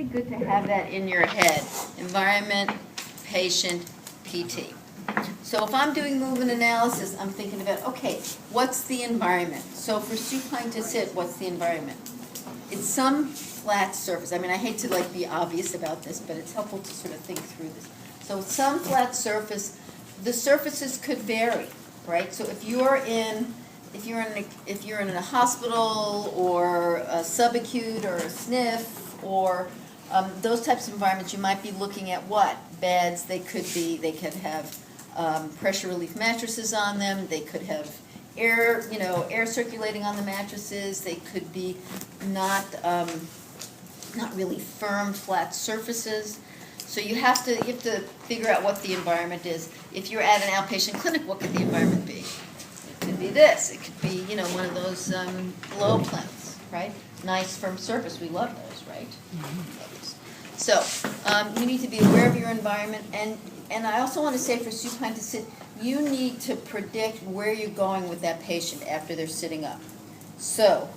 really good to have that in your head. Environment, patient, PT. So if I'm doing movement analysis, I'm thinking about, okay, what's the environment? So for supine to sit, what's the environment? It's some flat surface. I mean, I hate to be obvious about this, but it's helpful to sort of think through this. So some flat surface, the surfaces could vary, right? So if you're in a hospital or a subacute or a SNF or those types of environments, you might be looking at what? Beds. They could have pressure relief mattresses on them. They could have air circulating on the mattresses. They could be not really firm, flat surfaces. So you have to figure out what the environment is. If you're at an outpatient clinic, what could the environment be? It could be this. It could be one of those blow plinths, right? Nice firm surface. We love those, right? Mm-hmm. So you need to be aware of your environment, and I also want to say for supine to sit, you need to predict where you're going with that patient after they're sitting up. So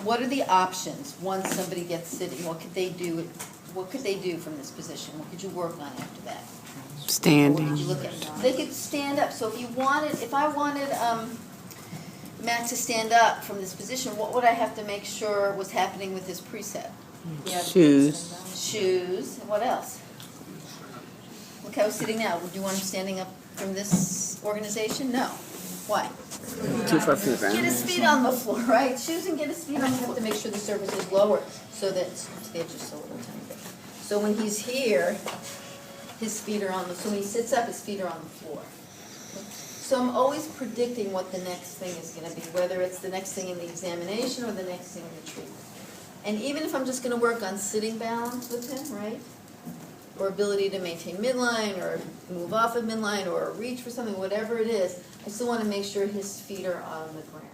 what are the options once somebody gets sitting? What could they do? What could they do from this position? What could you work on after that? Standing. What could you look at? They could stand up. So if I wanted Matt to stand up from this position, what would I have to make sure was happening with his preset? Shoes. Shoes. What else? Look how he's sitting now. Would you want him standing up from this organization? No. Why? 2 4 feet Get his feet on the floor, right? Shoes and get his feet on the floor. You have to make sure the surface is lower so that they're just a little tiny bit. So when he's here, his feet are on the. So when he sits up, his feet are on the floor. So I'm always predicting what the next thing is going to be, whether it's the next thing in the examination or the next thing in the treatment. And even if I'm just going to work on sitting balance with him, right? Or ability to maintain midline or move off of midline or reach for something, whatever it is, I still want to make sure his feet are on the ground.